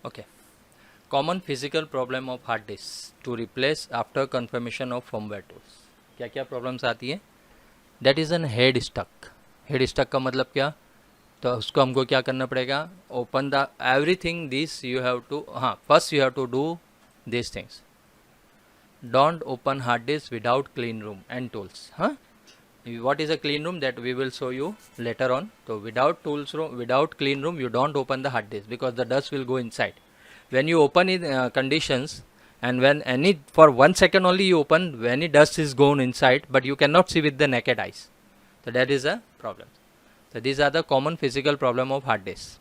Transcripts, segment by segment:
Okay. Common physical problem of hard disk to replace after confirmation of firmware tools. क्या क्या problems आती है? That is an head stuck. Head stuck का मतलब क्या? तो उसको हमको क्या करना पड़ेगा? Open the everything. This you have to. हाँ, first you have to do these things. Don't open hard disk without clean room and tools. Huh? What is a clean room? That we will show you later on. So without tools room, without clean room, you don't open the hard disk because the dust will go inside. When you open in conditions, and when any for 1 second only you open, any dust is gone inside, but you cannot see with the naked eyes. So that is a problem. So these are the common physical problem of hard disk.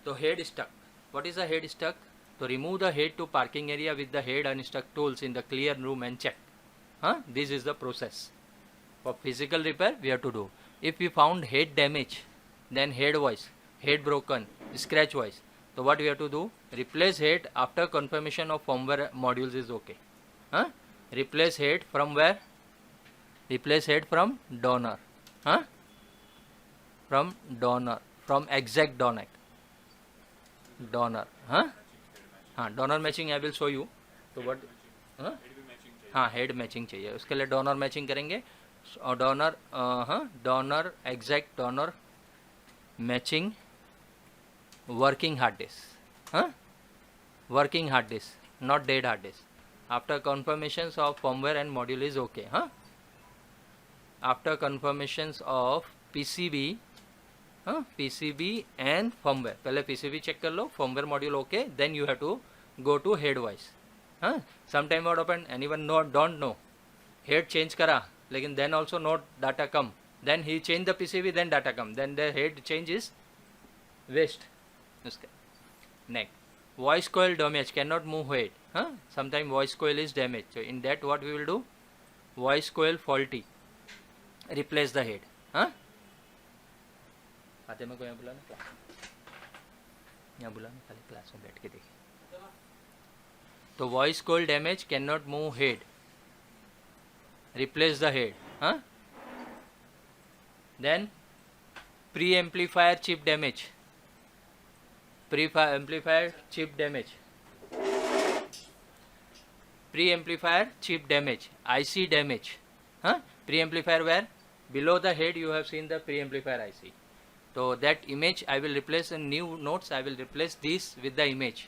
So head stuck. What is a head stuck? To remove the head to parking area with the head unstuck tools in the clear room and check. This is the process. For physical repair we have to do. If we found head damage, then head wise, head broken, scratch wise, so what we have to do? Replace head after confirmation of firmware modules is okay. Replace head from where? Replace head from donor. From donor, from exact donor. Donor matching I will show you. तो what? हाँ, head matching चाहिए, उसके लिए donor matching करेंगे. और donor donor exact donor matching working hard disk. Working hard disk, not dead hard disk. After confirmations of firmware and module is okay. After confirmations of PCB and firmware, पहले PCB check कर लो, firmware module okay, then you have to go to head wise. Sometime what happened, anyone don't know, head change करा, लेकिन then also not data come, then he change the PCB, then data come, then the head change is waste. Next, voice coil damage, cannot move head. Sometime voice coil is damaged, so in that what we will do? Voice coil faulty, replace the head. आते में को यहाँ बुलाना, यहाँ बुलाना, खाली class में बैठ के देखिए. तो voice coil damage, cannot move head, replace the head. Then pre-amplifier chip damage, pre-amplifier chip damage, pre-amplifier chip damage, IC damage. Pre-amplifier where? Below the head you have seen the pre-amplifier IC. So that image I will replace in new notes, I will replace this with the image.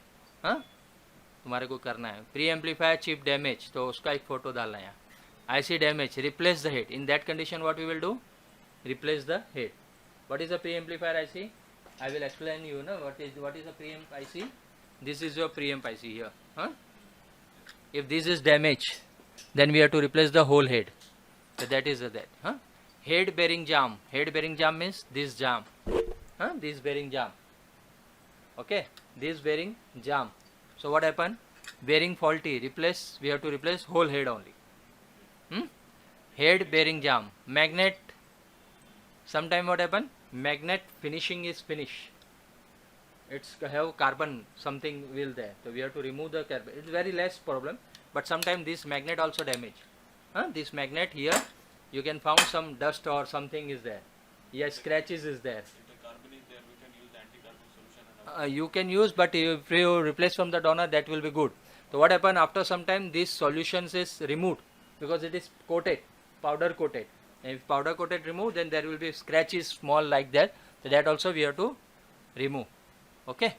तुम्हारे को करना है. Pre amplifier chip damage, तो उसका एक photo डालना है. IC damage, replace the head. In that condition what we will do? Replace the head. What is the pre amplifier IC? I will explain you ना what is the pre amp IC. This is your pre amp IC here. If this is damage, then we have to replace the whole head. So that is that. Head bearing jam. Head bearing jam means this jam. This bearing jam. Okay, this bearing jam. So what happened? Bearing faulty. Replace. We have to replace whole head only. Head bearing jam. Magnet. Sometime what happened? Magnet finishing is finish. It's have carbon something will there. So we have to remove the carbon. It's very less problem. But sometimes this magnet also damage. This magnet here, you can found some dust or something is there. Yes, scratches is there. If the carbon is there, we can use the anti-carbon solution. You can use, but if you replace from the donor, that will be good. So what happen after some time? This solutions is removed because it is coated, powder coated. And if powder coated removed, then there will be scratches small like that. So that also we have to remove. Okay.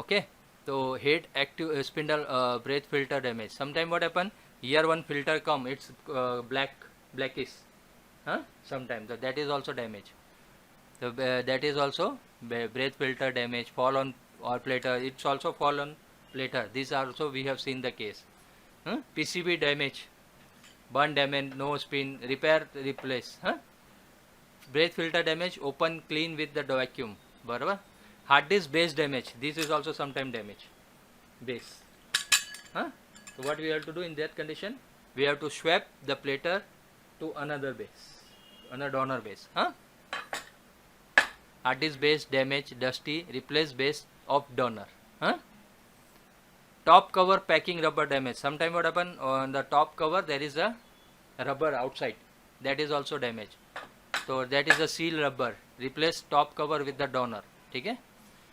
Okay, so head active spindle breath filter damage. Sometime what happen? Here one filter come, it's blackish. Sometimes so that is also damage. So that is also breath filter damage. Fall on or plater, it's also fall on plater. These are also we have seen the case. PCB damage, burn damage, no spin, repair, replace. Breath filter damage, open clean with the vacuum. बराबर. Hard disk base damage, this is also sometime damage. Base. So what we have to do in that condition? We have to swap the plater to another base, another donor base. Hard disk base damage, dusty, replace base of donor. Top cover packing rubber damage. Sometime what happen on the top cover there is a rubber outside, that is also damaged. So that is a seal rubber. Replace top cover with the donor. Okay?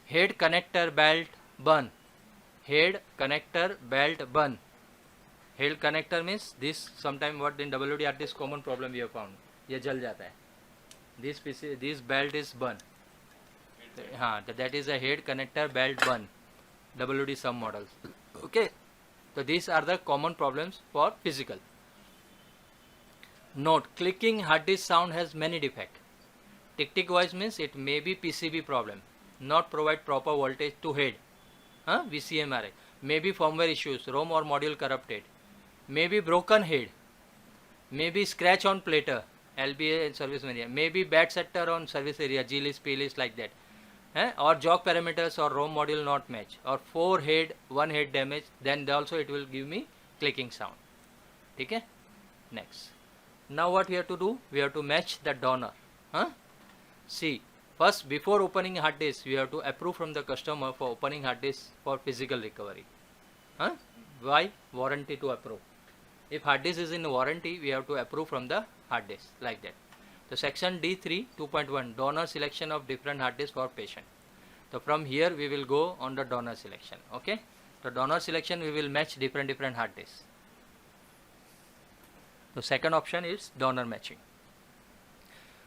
Head connector belt burn. Head connector belt burn. Head connector means this. Sometime what in WD this common problem we have found. ये जल जाता है. This belt is burn. हाँ, that is a head connector belt burn. WD some models. Okay. So these are the common problems for physical. Note: clicking hard disk sound has many defects. Tick voice means it may be PCB problem. Not provide proper voltage to head. VCMRA. Maybe firmware issues, ROM or module corrupted. Maybe broken head. Maybe scratch on plater, LBA in service area. Maybe bad sector on service area, G list, P list, like that. Or jog parameters or ROM module not match. Or 4 head, 1 head damage. Then also it will give me clicking sound. Okay? Next. Now what we have to do? We have to match the donor. See, first before opening hard disk, we have to approve from the customer for opening hard disk for physical recovery. Why? Warranty to approve. If hard disk is in warranty, we have to approve from the hard disk, like that. So section D3 2.1, donor selection of different hard disk for patient. So from here we will go on the donor selection. Okay. So donor selection we will match different hard disks. The second option is donor matching.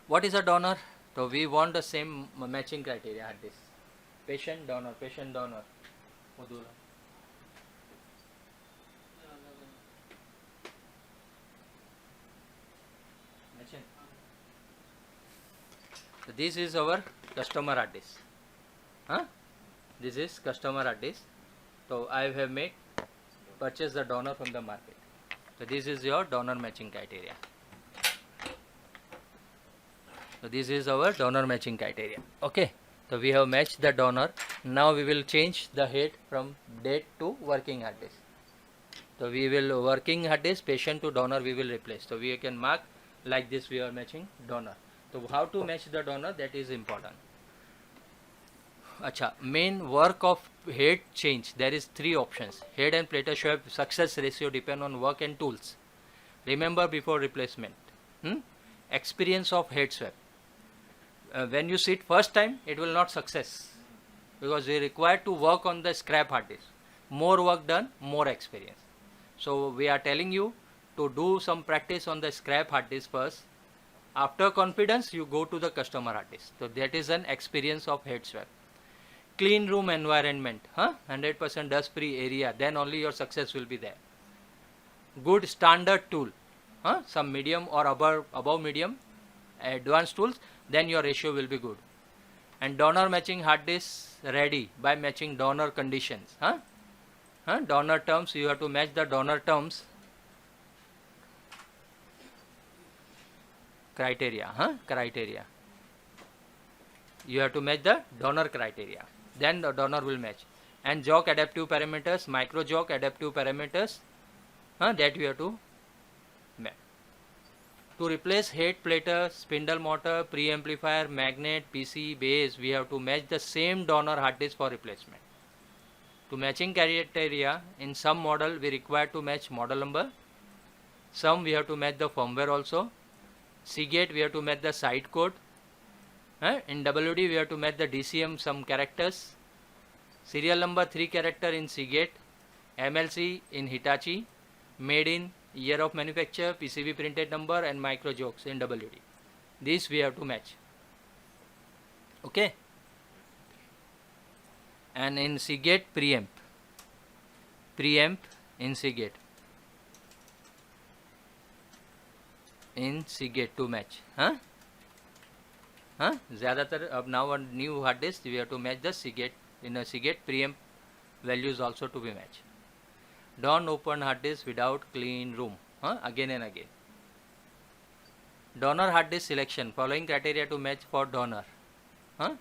What is a donor? So we want the same matching criteria hard disk. Patient donor. Modula. So this is our customer hard disk. This is customer hard disk. So I have made purchase the donor from the market. So this is your donor matching criteria. So this is our donor matching criteria. Okay. So we have matched the donor. Now we will change the head from dead to working hard disk. So we will working hard disk, patient to donor we will replace. So we can mark like this, we are matching donor. So how to match the donor, that is important. Acha, main work of head change, there is 3 options. Head and plater swap success ratio depend on work and tools. Remember before replacement. Experience of head swap. When you sit first time, it will not success because we require to work on the scrap hard disk. More work done, more experience. So we are telling you to do some practice on the scrap hard disk first. After confidence, you go to the customer hard disk. So that is an experience of head swap. Clean room environment, 100% dust free area, then only your success will be there. Good standard tool, some medium or above medium, advanced tools, then your ratio will be good. And donor matching hard disk ready by matching donor conditions. Donor terms, you have to match the donor terms. Criteria. You have to match the donor criteria. Then the donor will match. And jog adaptive parameters, micro jog adaptive parameters, that you have to match. To replace head plater, spindle motor, preamplifier, magnet, PC, base, we have to match the same donor hard disk for replacement. To matching criteria, in some model we require to match model number. Some we have to match the firmware also. Seagate we have to match the site code. In WD we have to match the DCM some characters. Serial number 3 character in Seagate. MLC in Hitachi. Made in, year of manufacture, PCB printed number and micro jokes in WD. These we have to match. Okay. And in Seagate preamp in Seagate. In Seagate to match. ज़्यादातर अब now on new hard disk we have to match the Seagate, in a Seagate preamp values also to be matched. Don't open hard disk without clean room, again and again. Donor hard disk selection, following criteria to match for donor. So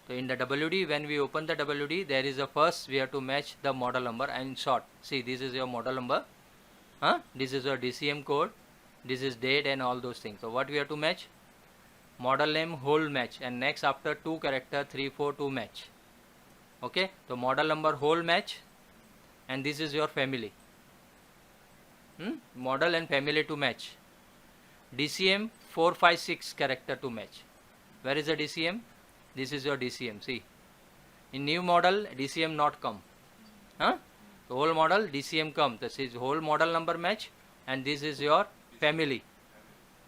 in the WD, when we open the WD, there is a first we have to match the model number, and in short, see this is your model number, this is your DCM code, this is date and all those things. So what we have to match? Model name whole match, and next after 2 character 342 match. Okay, so model number whole match, and this is your family. Model and family to match. DCM 456 character to match. Where is the DCM? This is your DCM. See, in new model DCM not come. Huh? The whole model DCM come. This is whole model number match, and this is your family.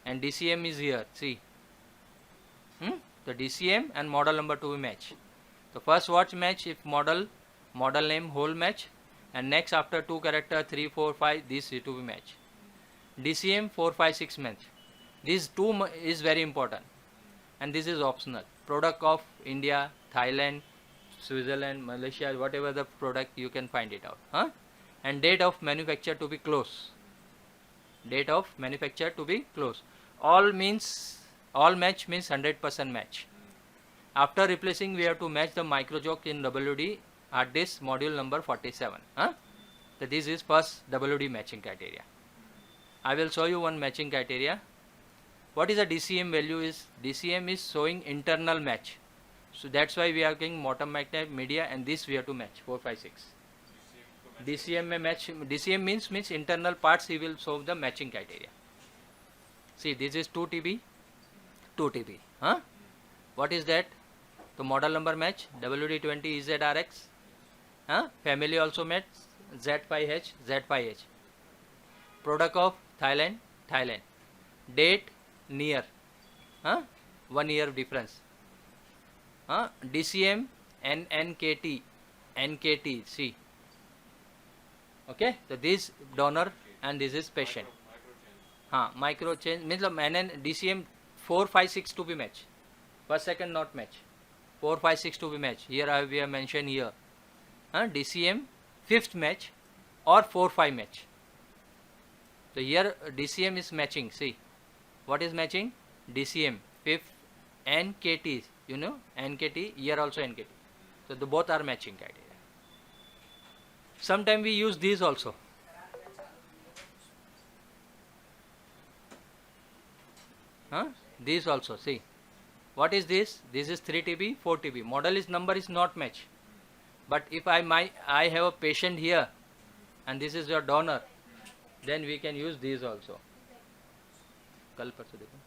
And DCM is here. See, the DCM and model number to be match. The first watch match if model name whole match, and next after 2 character 3 4 5 this to be match. DCM 456 match. This 2 is very important, and this is optional. Product of India, Thailand, Switzerland, Malaysia, whatever the product you can find it out. And date of manufacture to be close. Date of manufacture to be close. All match means 100% match. After replacing, we have to match the micro joke in WD hard disk module number 47. So this is first WD matching criteria. I will show you one matching criteria. What is the DCM value is? DCM is showing internal match. So that's why we are getting bottom magnet media, and this we have to match 456. DCM may match. DCM means internal parts. He will show the matching criteria. See, this is 2 TB, 2 TB. What is that? The model number match WD20 EZRX. Family also match Z5H, Z5H. Product of Thailand. Date near. 1 year difference. DCM and NKT. See. Okay, so this donor and this is patient. Micro change means DCM 456 to be match. First second not match. 456 to be match. Here we have mentioned here. DCM 5th match or 4-5 match. So here DCM is matching. See, what is matching? DCM 5th NKT. You know NKT. Here also NKT. So the both are matching criteria. Sometimes we use these also. These also. See, what is this? This is 3 TB, 4 TB. Model is number is not match. But if I have a patient here, and this is your donor, then we can use these also. कल परसों देखो.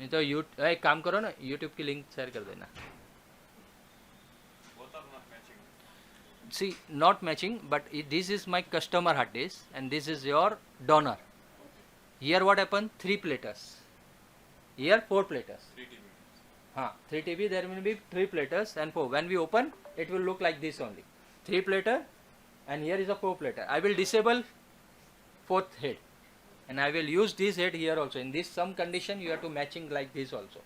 नहीं तो एक काम करो ना, YouTube की लिंक शेयर कर देना. See, not matching, but this is my customer hard disk and this is your donor. Here what happened? 3 platters. Here 4 platters. 3 TB. 3 TB there will be 3 platters and 4. When we open, it will look like this only. 3 platter and here is a 4 platter. I will disable 4th head and I will use this head here also. In this some condition you have to matching like this also.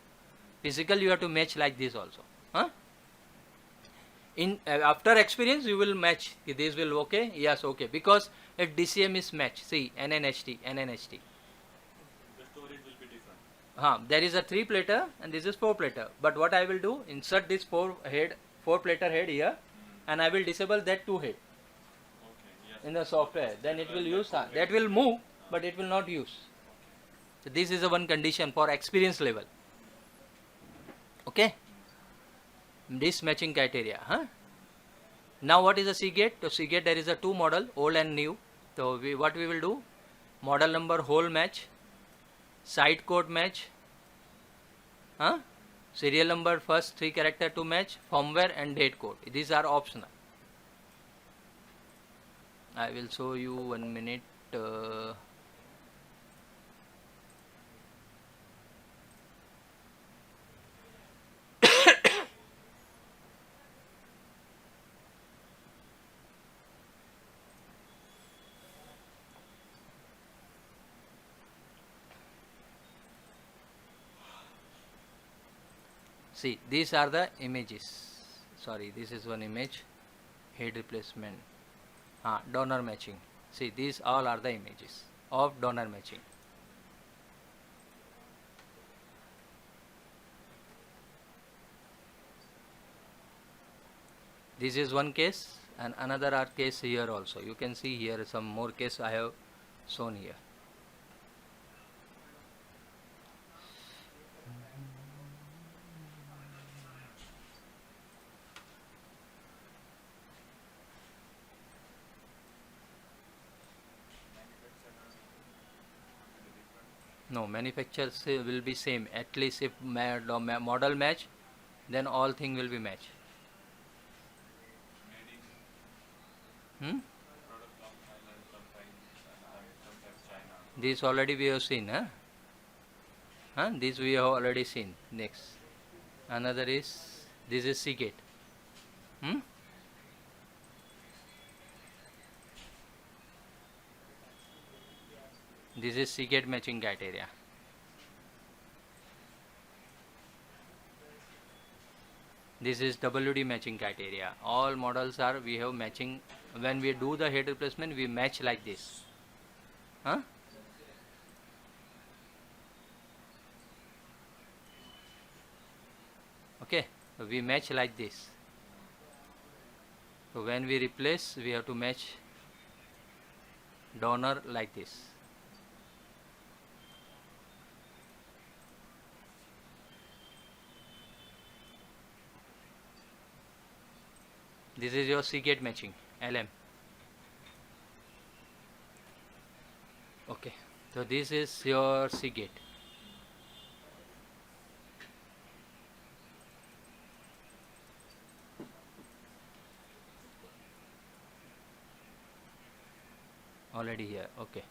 Physical you have to match like this also. After experience you will match. This will okay? Yes, okay. Because if DCM is match, see NNHT. The storage will be different. There is a 3 platter and this is 4 platter. But what I will do, insert this 4 platter head here and I will disable that 2 head. Okay, yes. In the software. Then it will use, that will move but it will not use. So this is the one condition for experience level. Okay. This matching criteria. Now what is a Seagate? So Seagate there is a 2 model, old and new. So what we will do? Model number whole match, site code match, serial number first 3 character to match, firmware and date code. These are optional. I will show you 1 minute. See, these are the images. Sorry, this is one image. Head replacement. Donor matching. See, these all are the images of donor matching. This is one case and another are case here also. You can see here some more case I have shown here. No, manufacturers will be same. At least if model match, then all thing will be match. Hmm? Product of Thailand, sometimes China. This already we have seen, huh? Huh? This we have already seen. Next, another is this is Seagate. Hmm? This is Seagate matching criteria. This is WD matching criteria. All models are we have matching. When we do the head replacement, we match like this. Huh? Okay, so we match like this. So when we replace, we have to match donor like this. This is your Seagate matching LM. Okay, so this is your Seagate. Already here. Okay.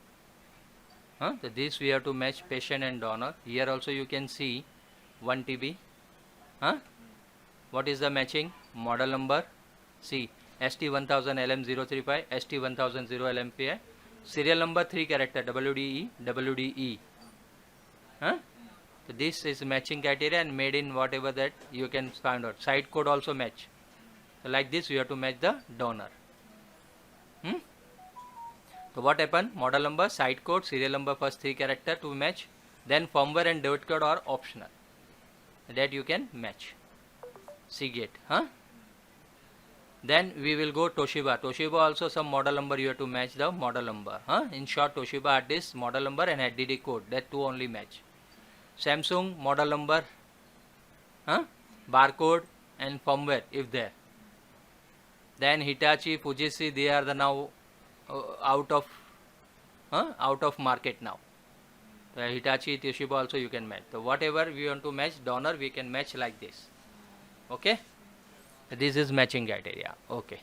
Huh? So this we have to match patient and donor. Here also you can see 1 TB. Huh? What is the matching? Model number. See ST1000 LM035, ST1000 LMPI. Serial number 3 character WDE, WDE. Huh? So this is matching criteria and made in whatever that you can find out. Site code also match. So like this you have to match the donor. Hmm? So what happened? Model number, site code, serial number, first 3 character to match. Then firmware and date code are optional. That you can match. Seagate. Huh? Then we will go Toshiba. Toshiba also some model number you have to match the model number. Huh? In short, Toshiba hard disk model number and HDD code. That two only match. Samsung model number, huh? Barcode and firmware if there. Then Hitachi, Fujitsu, they are the now out of market now. So Hitachi, Toshiba also you can match. So whatever we want to match donor, we can match like this. Okay. This is matching criteria. Okay.